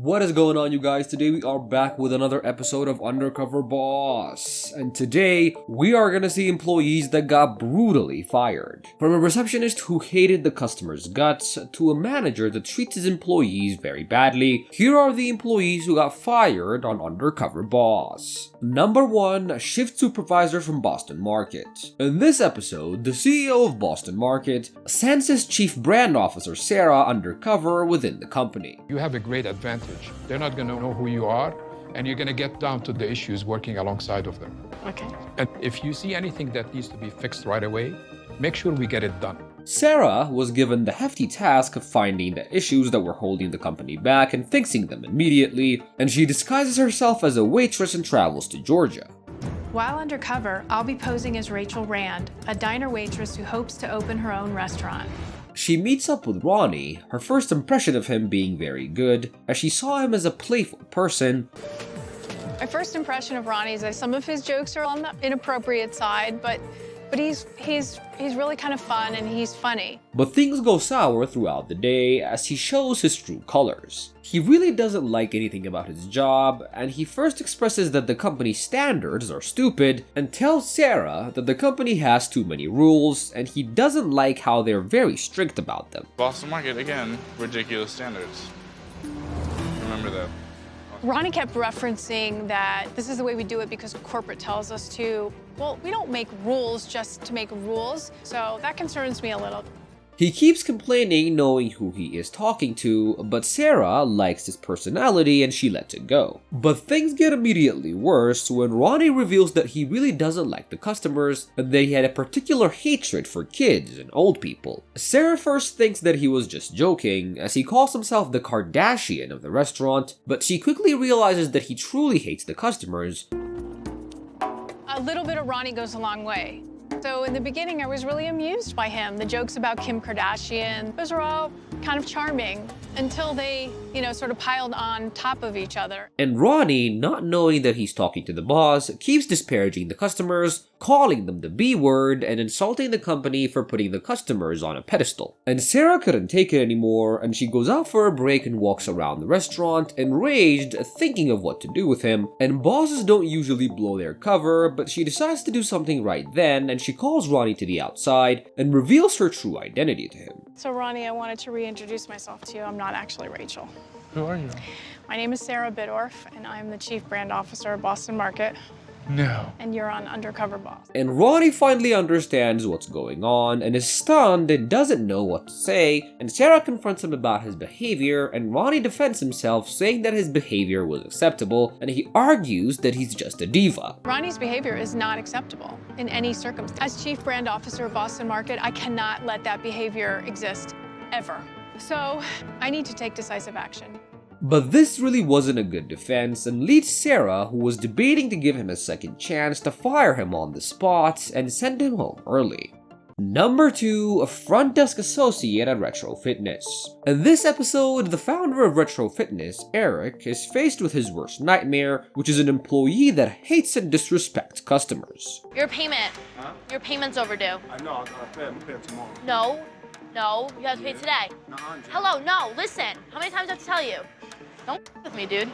What is going on, you guys? Today we are back with another episode of Undercover Boss. And today we are gonna see employees that got brutally fired. From a receptionist who hated the customer's guts to a manager that treats his employees very badly, here are the employees who got fired on Undercover Boss. Number 1, shift supervisor from Boston Market. In this episode, the CEO of Boston Market sends his chief brand officer Sarah undercover within the company. You have a great advantage. They're not going to know who you are, and you're going to get down to the issues working alongside of them. Okay. And if you see anything that needs to be fixed right away, make sure we get it done. Sarah was given the hefty task of finding the issues that were holding the company back and fixing them immediately, and she disguises herself as a waitress and travels to Georgia. While undercover, I'll be posing as Rachel Rand, a diner waitress who hopes to open her own restaurant. She meets up with Ronnie, her first impression of him being very good, as she saw him as a playful person. My first impression of Ronnie is that some of his jokes are on the inappropriate side, but he's really kind of fun and he's funny. But things go sour throughout the day as he shows his true colors. He really doesn't like anything about his job, and he first expresses that the company's standards are stupid and tells Sarah that the company has too many rules and he doesn't like how they're very strict about them. Boston Market, again, ridiculous standards. Remember that. Ronnie kept referencing that this is the way we do it because corporate tells us to. Well, we don't make rules just to make rules, so that concerns me a little. He keeps complaining knowing who he is talking to, but Sarah likes his personality and she lets it go. But things get immediately worse when Ronnie reveals that he really doesn't like the customers and that he had a particular hatred for kids and old people. Sarah first thinks that he was just joking, as he calls himself the Kardashian of the restaurant, but she quickly realizes that he truly hates the customers. A little bit of Ronnie goes a long way. So in the beginning, I was really amused by him. The jokes about Kim Kardashian, those are all kind of charming until they, sort of piled on top of each other. And Ronnie, not knowing that he's talking to the boss, keeps disparaging the customers, calling them the B word, and insulting the company for putting the customers on a pedestal. And Sarah couldn't take it anymore, and she goes out for a break and walks around the restaurant, enraged, thinking of what to do with him. And bosses don't usually blow their cover, but she decides to do something right then, and she calls Ronnie to the outside and reveals her true identity to him. So Ronnie, I wanted to reintroduce myself to you. I'm not actually Rachel. Who are you? My name is Sarah Bidorf, and I'm the Chief Brand Officer of Boston Market. No. And you're on Undercover Boss. And Ronnie finally understands what's going on and is stunned and doesn't know what to say, and Sarah confronts him about his behavior, and Ronnie defends himself, saying that his behavior was acceptable, and he argues that he's just a diva. Ronnie's behavior is not acceptable in any circumstance. As Chief Brand Officer of Boston Market, I cannot let that behavior exist, ever. So I need to take decisive action. But this really wasn't a good defense and leads Sarah, who was debating to give him a second chance, to fire him on the spot and send him home early. Number 2, a front desk associate at Retro Fitness. In this episode, the founder of Retro Fitness, Eric, is faced with his worst nightmare, which is an employee that hates and disrespects customers. Your payment. Huh? Your payment's overdue. I know, I gotta pay. I'm gonna pay it tomorrow. No, you have to pay today. Hello, no, listen. How many times do I have to tell you? Don't with me, dude.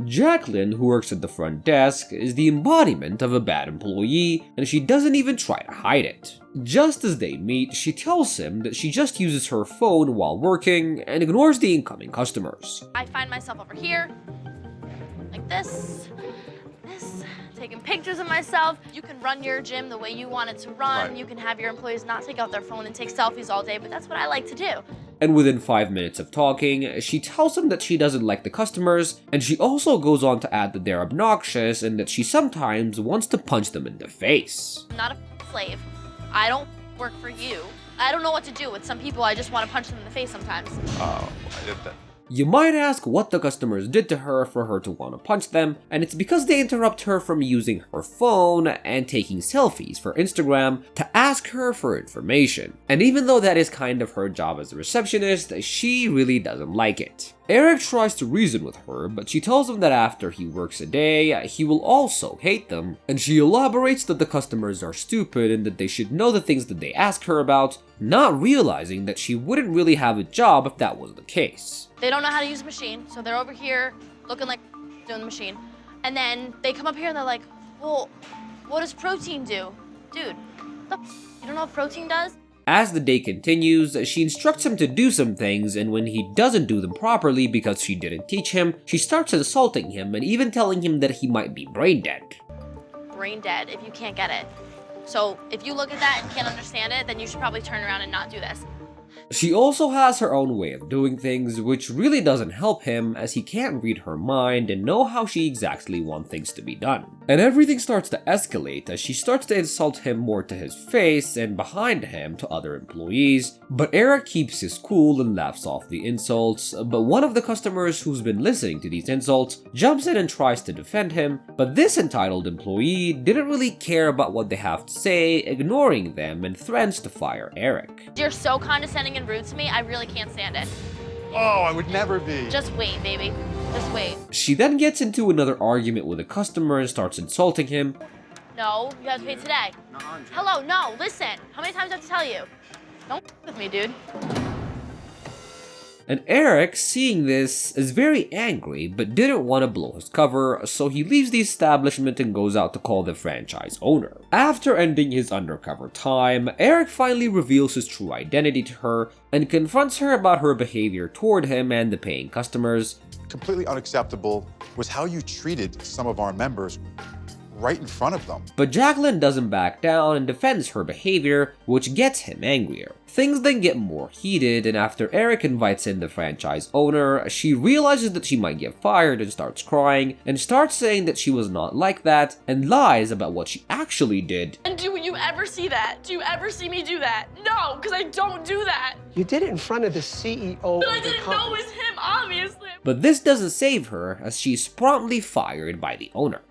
Jacqueline, who works at the front desk, is the embodiment of a bad employee, and she doesn't even try to hide it. Just as they meet, she tells him that she just uses her phone while working and ignores the incoming customers. I find myself over here, like this, taking pictures of myself. You can run your gym the way you want it to run. Right. You can have your employees not take out their phone and take selfies all day, but that's what I like to do. And within 5 minutes of talking, she tells him that she doesn't like the customers, and she also goes on to add that they're obnoxious and that she sometimes wants to punch them in the face. I'm not a slave. I don't work for you. I don't know what to do with some people. I just want to punch them in the face sometimes. Oh, I did that. You might ask what the customers did to her for her to want to punch them, and it's because they interrupt her from using her phone and taking selfies for Instagram to ask her for information. And even though that is kind of her job as a receptionist, she really doesn't like it. Eric tries to reason with her, but she tells him that after he works a day, he will also hate them, and she elaborates that the customers are stupid and that they should know the things that they ask her about, not realizing that she wouldn't really have a job if that was the case. They don't know how to use a machine, so they're over here looking like doing the machine. And then they come up here and they're like, well, what does protein do? Dude, what the you don't know what protein does? As the day continues, she instructs him to do some things, and when he doesn't do them properly because she didn't teach him, she starts insulting him and even telling him that he might be brain dead. Brain dead if you can't get it. So if you look at that and can't understand it, then you should probably turn around and not do this. She also has her own way of doing things, which really doesn't help him as he can't read her mind and know how she exactly wants things to be done. And everything starts to escalate as she starts to insult him more to his face and behind him to other employees, but Eric keeps his cool and laughs off the insults, but one of the customers who's been listening to these insults jumps in and tries to defend him, but this entitled employee didn't really care about what they have to say, ignoring them and threatens to fire Eric. You're so condescending and rude to me, I really can't stand it. Oh, I would never be. Just wait, baby. Just wait. She then gets into another argument with a customer and starts insulting him. No, you have to pay today. Hello, no, listen. How many times do I have to tell you? Don't with me, dude. And Eric, seeing this, is very angry but didn't want to blow his cover, so he leaves the establishment and goes out to call the franchise owner. After ending his undercover time, Eric finally reveals his true identity to her and confronts her about her behavior toward him and the paying customers. Completely unacceptable was how you treated some of our members right in front of them. But Jacqueline doesn't back down and defends her behavior, which gets him angrier. Things then get more heated, and after Eric invites in the franchise owner, she realizes that she might get fired and starts crying, and starts saying that she was not like that, and lies about what she actually did. And do you ever see that? Do you ever see me do that? No, because I don't do that. You did it in front of the CEO But of I the didn't company. know it was him, obviously. But this doesn't save her, as she's promptly fired by the owner.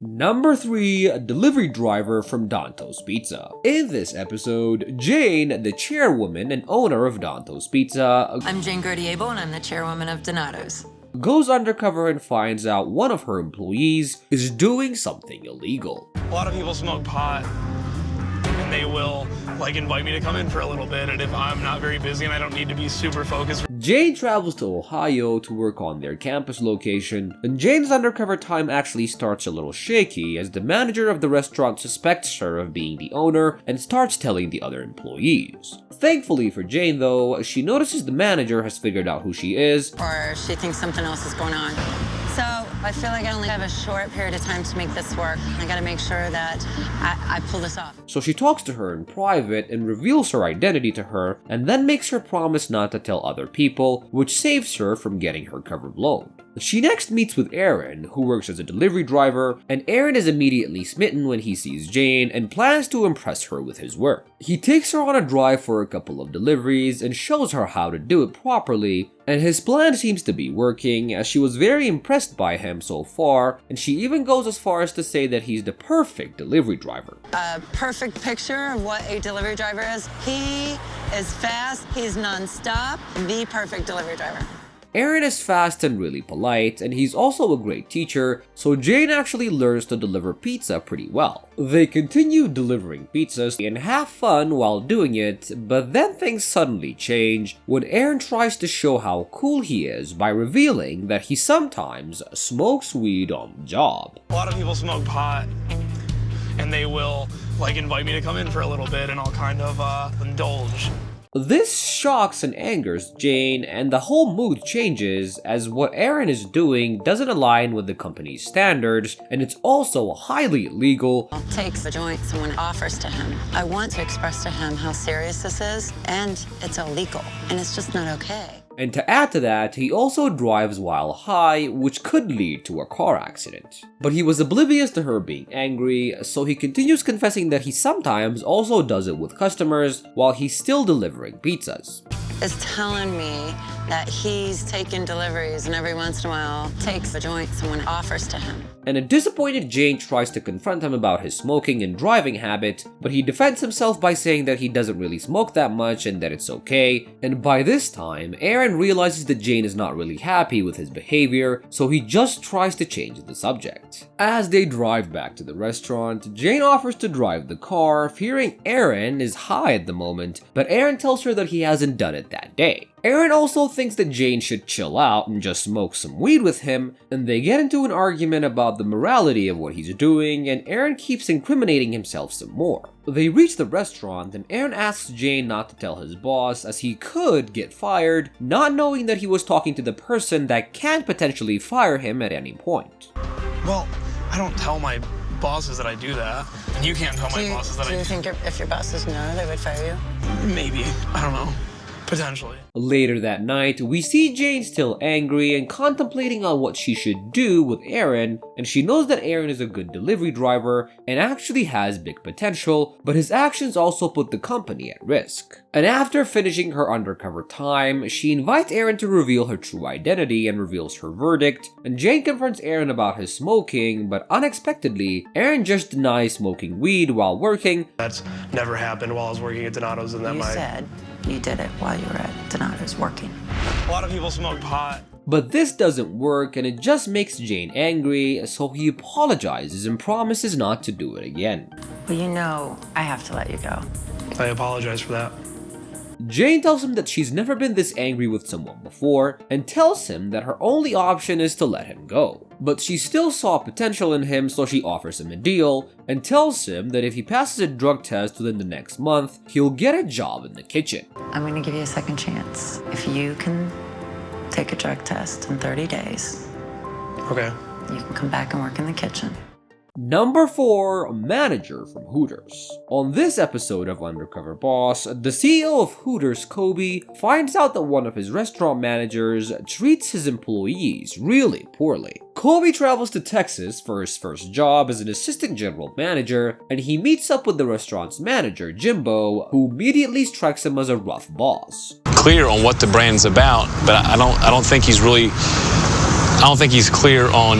Number 3, a delivery driver from Danto's Pizza. In this episode, Jane, the chairwoman and owner of Danto's Pizza, I'm Jane Gordiebo and I'm the chairwoman of Donato's. goes undercover and finds out one of her employees is doing something illegal. A lot of people smoke pot, and they will invite me to come in for a little bit, and if I'm not very busy and I don't need to be super focused. Jane travels to Ohio to work on their campus location, and Jane's undercover time actually starts a little shaky as the manager of the restaurant suspects her of being the owner and starts telling the other employees. Thankfully for Jane though, she notices the manager has figured out who she is, Or she thinks something else is going on. So I feel like I only have a short period of time to make this work. I gotta make sure that I pull this off. so she talks to her in private and reveals her identity to her, and then makes her promise not to tell other people, which saves her from getting her cover blown. She next meets with Aaron, who works as a delivery driver, and Aaron is immediately smitten when he sees Jane and plans to impress her with his work. He takes her on a drive for a couple of deliveries and shows her how to do it properly, and his plan seems to be working as she was very impressed by him so far, and she even goes as far as to say that he's the perfect delivery driver. A perfect picture of what a delivery driver is. He is fast, he's non-stop, the perfect delivery driver. Aaron is fast and really polite, and he's also a great teacher, so Jane actually learns to deliver pizza pretty well. They continue delivering pizzas and have fun while doing it, but then things suddenly change when Aaron tries to show how cool he is by revealing that he sometimes smokes weed on the job. A lot of people smoke pot, and they will invite me to come in for a little bit, and I'll kind of indulge. This shocks and angers Jane, and the whole mood changes as what Aaron is doing doesn't align with the company's standards, and it's also highly illegal. Takes a joint someone offers to him. I want to express to him how serious this is, and it's illegal, and it's just not okay. And to add to that, he also drives while high, which could lead to a car accident. But he was oblivious to her being angry, so he continues confessing that he sometimes also does it with customers while he's still delivering pizzas. Is telling me that he's taking deliveries and every once in a while takes a joint someone offers to him. And a disappointed Jane tries to confront him about his smoking and driving habit, but he defends himself by saying that he doesn't really smoke that much and that it's okay. And by this time, Aaron realizes that Jane is not really happy with his behavior, so he just tries to change the subject. As they drive back to the restaurant, Jane offers to drive the car, fearing Aaron is high at the moment, but Aaron tells her that he hasn't done it that day. Aaron also thinks that Jane should chill out and just smoke some weed with him, and they get into an argument about the morality of what he's doing, and Aaron keeps incriminating himself some more. They reach the restaurant, and Aaron asks Jane not to tell his boss as he could get fired, not knowing that he was talking to the person that can potentially fire him at any point. Well, I don't tell my bosses that I do that, and you can't tell my bosses that I do. Do you think if your bosses know, they would fire you? Maybe. I don't know. Potentially. Later that night, we see Jane still angry and contemplating on what she should do with Aaron, and she knows that Aaron is a good delivery driver and actually has big potential, but his actions also put the company at risk. And after finishing her undercover time, she invites Aaron to reveal her true identity and reveals her verdict, and Jane confronts Aaron about his smoking, but unexpectedly, Aaron just denies smoking weed while working. That's never happened while I was working at Donato's, and that You said you did it while you were at Donato's working. A lot of people smoke pot. But this doesn't work, and it just makes Jane angry, so he apologizes and promises not to do it again. Well, you know I have to let you go. I apologize for that. Jane tells him that she's never been this angry with someone before, and tells him that her only option is to let him go. But she still saw potential in him, so she offers him a deal, and tells him that if he passes a drug test within the next month, he'll get a job in the kitchen. I'm going to give you a second chance. If you can take a drug test in 30 days, Okay. you can come back and work in the kitchen. Number 4, a manager from Hooters. On this episode of Undercover Boss, the CEO of Hooters, Kobe, finds out that one of his restaurant managers treats his employees really poorly. Kobe travels to Texas for his first job as an assistant general manager, and he meets up with the restaurant's manager, Jimbo, who immediately strikes him as a rough boss. Clear on what the brand's about, but I don't think he's clear on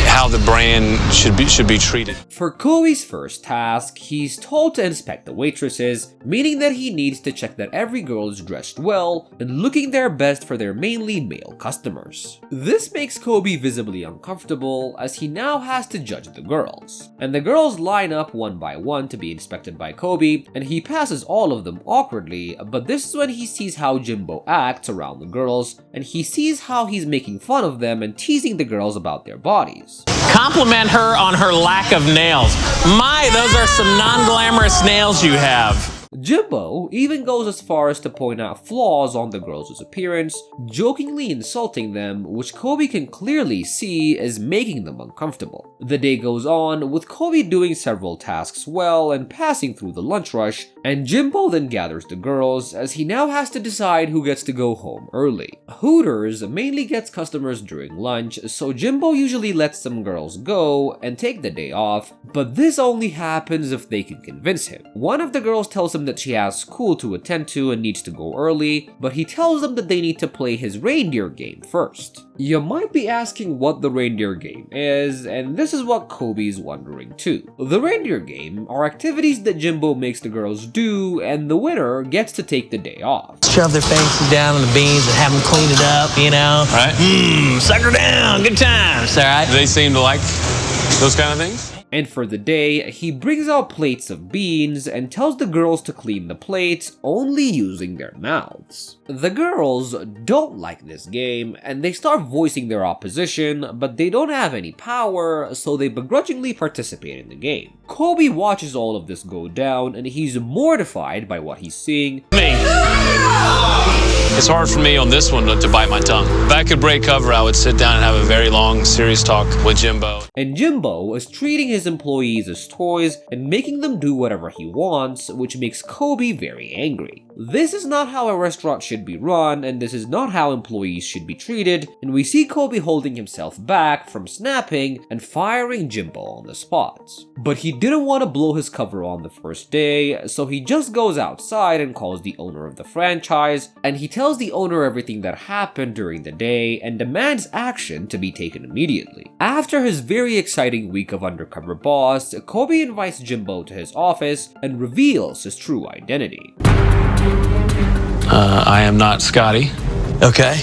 how the brand should be treated. For Kobe's first task, he's told to inspect the waitresses, meaning that he needs to check that every girl is dressed well and looking their best for their mainly male customers. This makes Kobe visibly uncomfortable as he now has to judge the girls. And the girls line up one by one to be inspected by Kobe, and he passes all of them awkwardly, but this is when he sees how Jimbo acts around the girls, and he sees how he's making fun of them and teasing the girls about their bodies. Compliment her on her lack of nails. My, those are some non-glamorous nails you have. Jimbo even goes as far as to point out flaws on the girls' appearance, jokingly insulting them, which Kobe can clearly see is making them uncomfortable. The day goes on, with Kobe doing several tasks well and passing through the lunch rush, and Jimbo then gathers the girls as he now has to decide who gets to go home early. Hooters mainly gets customers during lunch, so Jimbo usually lets some girls go and take the day off, but this only happens if they can convince him. One of the girls tells him that she has school to attend to and needs to go early, but he tells them that they need to play his reindeer game first. You might be asking what the reindeer game is, and this is what Kobe's wondering too. The reindeer game are activities that Jimbo makes the girls do, and the winner gets to take the day off. Shove their faces down in the beans and have them clean it up, you know? Right? Suck her down, good times, all right? They seem to like those kind of things. And for the day, he brings out plates of beans and tells the girls to clean the plates only using their mouths. The girls don't like this game and they start voicing their opposition, but they don't have any power, so they begrudgingly participate in the game. Kobe watches all of this go down and he's mortified by what he's seeing. It's hard for me on this one to bite my tongue. If I could break cover, I would sit down and have a very long, serious talk with Jimbo. And Jimbo is treating his employees as toys and making them do whatever he wants, which makes Kobe very angry. This is not how a restaurant should be run, and this is not how employees should be treated, and we see Kobe holding himself back from snapping and firing Jimbo on the spot. But he didn't want to blow his cover on the first day, so he just goes outside and calls the owner of the franchise, and he tells the owner everything that happened during the day and demands action to be taken immediately. After his very exciting week of Undercover Boss, Kobe invites Jimbo to his office and reveals his true identity. I am not Scotty. Okay.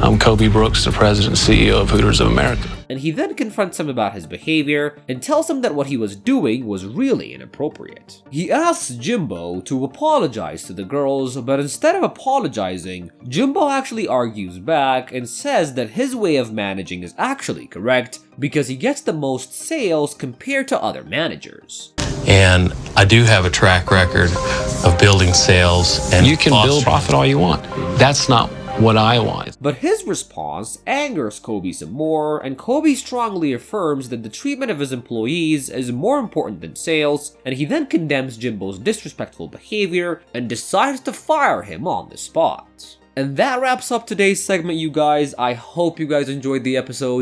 I'm Kobe Brooks, the president and CEO of Hooters of America. and he then confronts him about his behavior and tells him that what he was doing was really inappropriate. He asks Jimbo to apologize to the girls, but instead of apologizing, Jimbo actually argues back and says that his way of managing is actually correct because he gets the most sales compared to other managers. And I do have a track record of building sales, and you can build profit all you want. That's not what I want. But his response angers Kobe some more, and Kobe strongly affirms that the treatment of his employees is more important than sales, and he then condemns Jimbo's disrespectful behavior and decides to fire him on the spot. And that wraps up today's segment, you guys. I hope you guys enjoyed the episode.